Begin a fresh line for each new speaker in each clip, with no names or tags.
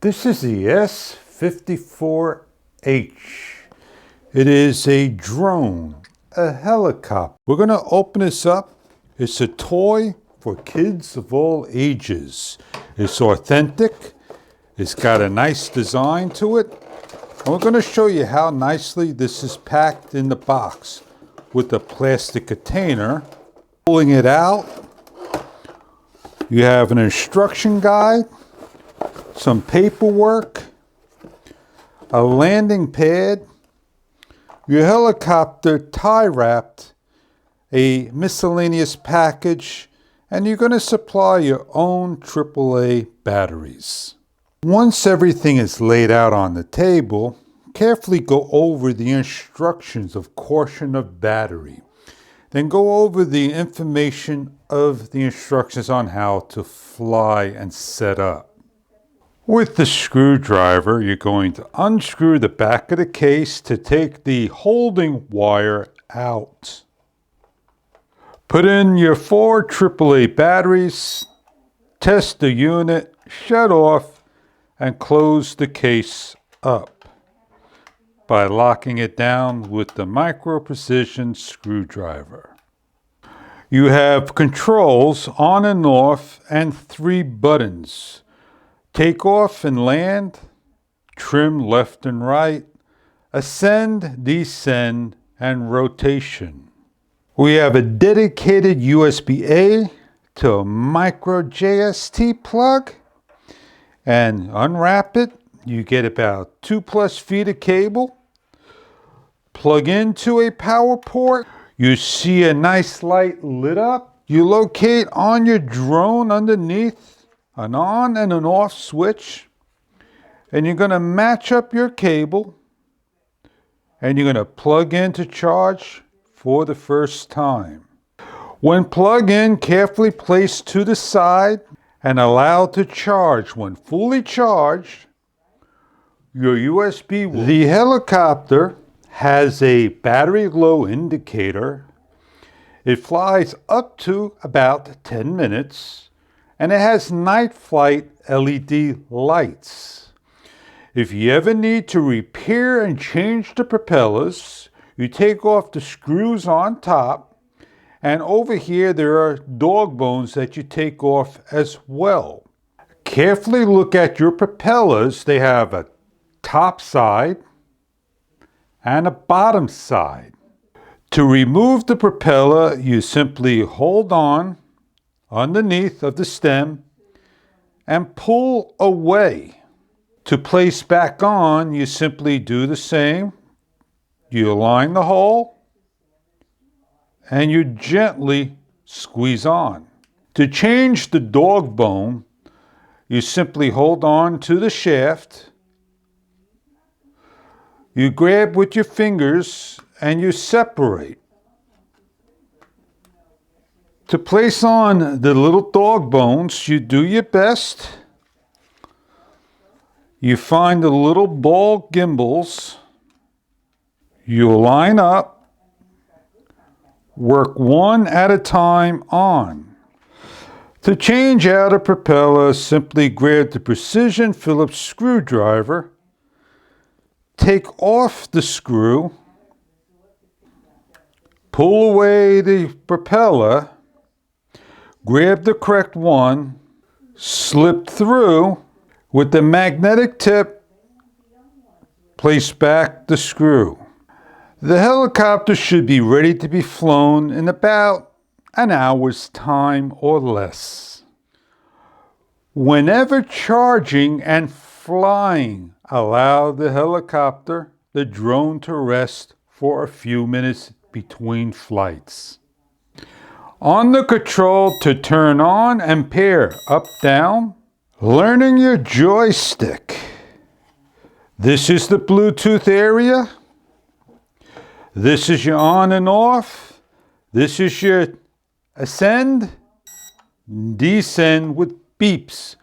This is the S54H. It is a drone, a helicopter. We're going to open this up. It's a toy for kids of all ages. It's authentic. It's got a nice design to it. And we're going to show you how nicely this is packed in the box with a plastic container. Pulling it out, you have an instruction guide, some paperwork, a landing pad, your helicopter tie wrapped, a miscellaneous package, and you're going to supply your own AAA batteries. Once everything is laid out on the table, carefully go over the instructions of caution of battery. Then go over the information of the instructions on how to fly and set up. With the screwdriver, you're going to unscrew the back of the case to take the holding wire out. Put in your 4 AAA batteries, test the unit, shut off, and close the case up by locking it down with the micro precision screwdriver. You have controls on and off and 3 buttons. Take off and land, trim left and right, ascend, descend, and rotation. We have a dedicated USB-A to a micro JST plug, and unwrap it. You get about 2+ feet of cable. Plug into a power port. You see a nice light lit up. You locate on your drone underneath an on and an off switch, and you're going to match up your cable, and you're going to plug in to charge for the first time. When plugged in, carefully place to the side and allow to charge. When fully charged, your USB will... The helicopter has a battery low indicator. It flies up to about 10 minutes. And it has night flight LED lights. If you ever need to repair and change the propellers, you take off the screws on top, and over here there are dog bones that you take off as well. Carefully look at your propellers. They have a top side and a bottom side. To remove the propeller, you simply hold on underneath of the stem and pull away. To place back on, you simply do the same. You align the hole and you gently squeeze on. To change the dog bone, you simply hold on to the shaft. You grab with your fingers and you separate. To place on the little dog bones, you do your best. You find the little ball gimbals. You line up. Work one at a time on. To change out a propeller, simply grab the precision Phillips screwdriver. Take off the screw. Pull away the propeller. Grab the correct one, slip through with the magnetic tip, place back the screw. The helicopter should be ready to be flown in about an hour's time or less. Whenever charging and flying, allow the helicopter, the drone to rest for a few minutes between flights. On the control to turn on and pair up, down, learning your joystick. This is the Bluetooth area. This is your on and off. This is your ascend, descend with beeps.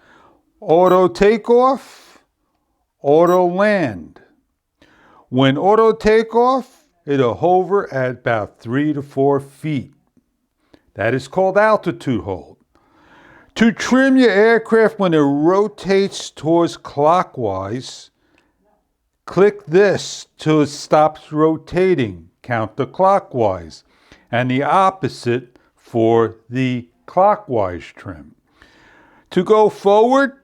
Auto takeoff, auto land. When auto takeoff, it'll hover at about 3 to 4 feet. That is called altitude hold. To trim your aircraft when it rotates towards clockwise, click this till it stops rotating counterclockwise, and the opposite for the clockwise trim. To go forward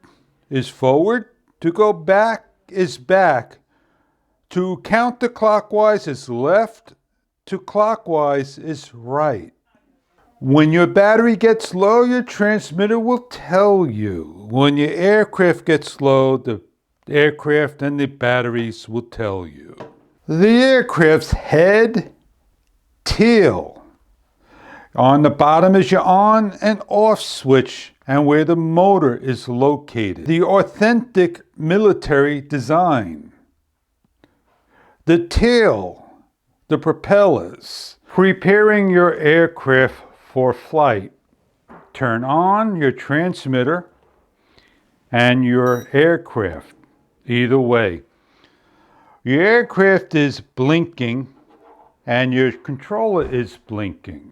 is forward, to go back is back, to counterclockwise is left, to clockwise is right. When your battery gets low, your transmitter will tell you. When your aircraft gets low, the aircraft and the batteries will tell you. The aircraft's head, tail. On the bottom is your on and off switch and where the motor is located. The authentic military design. The tail, the propellers. Preparing your aircraft for flight. Turn on your transmitter and your aircraft, either way. Your aircraft is blinking and your controller is blinking.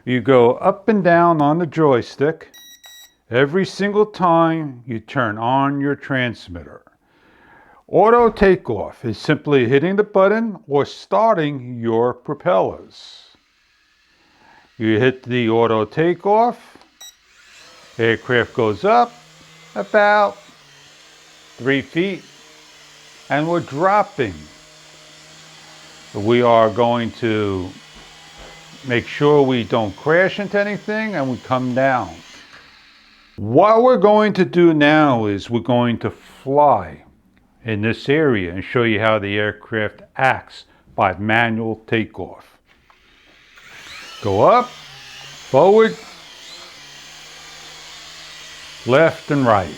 You go up and down on the joystick every single time you turn on your transmitter. Auto takeoff is simply hitting the button or starting your propellers. You hit the auto takeoff, aircraft goes up about 3 feet, and we're dropping. We are going to make sure we don't crash into anything and we come down. What we're going to do now is we're going to fly in this area and show you how the aircraft acts by manual takeoff. Go up, forward, left and right.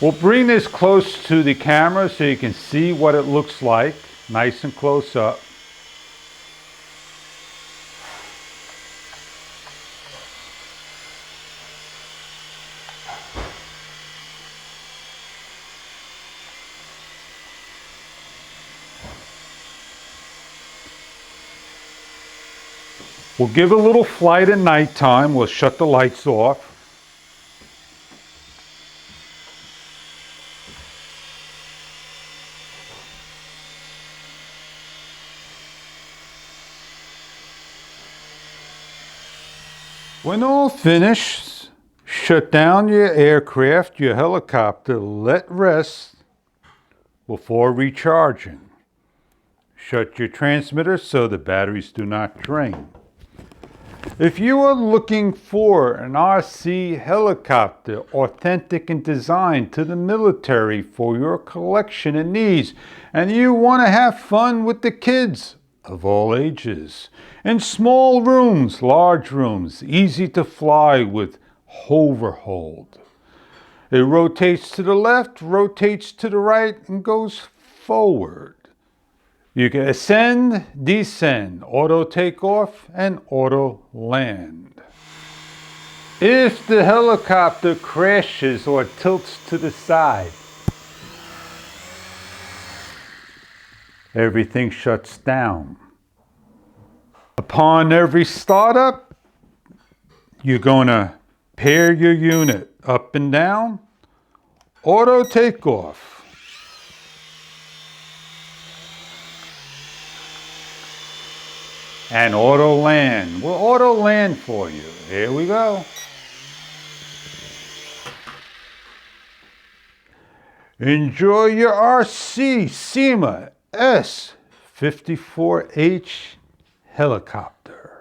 We'll bring this close to the camera so you can see what it looks like, nice and close up. We'll give a little flight at nighttime. We'll shut the lights off. When all finished, shut down your aircraft, your helicopter, let rest before recharging. Shut your transmitter so the batteries do not drain. If you are looking for an RC helicopter, authentic and designed to the military for your collection and needs, and you want to have fun with the kids of all ages, in small rooms, large rooms, easy to fly with hoverhold. It rotates to the left, rotates to the right, and goes forward. You can ascend, descend, auto takeoff, and auto land. If the helicopter crashes or tilts to the side, everything shuts down. Upon every startup, you're going to pair your unit up and down, auto takeoff. And auto land. We'll auto land for you. Here we go. Enjoy your RC SYMA S54H helicopter.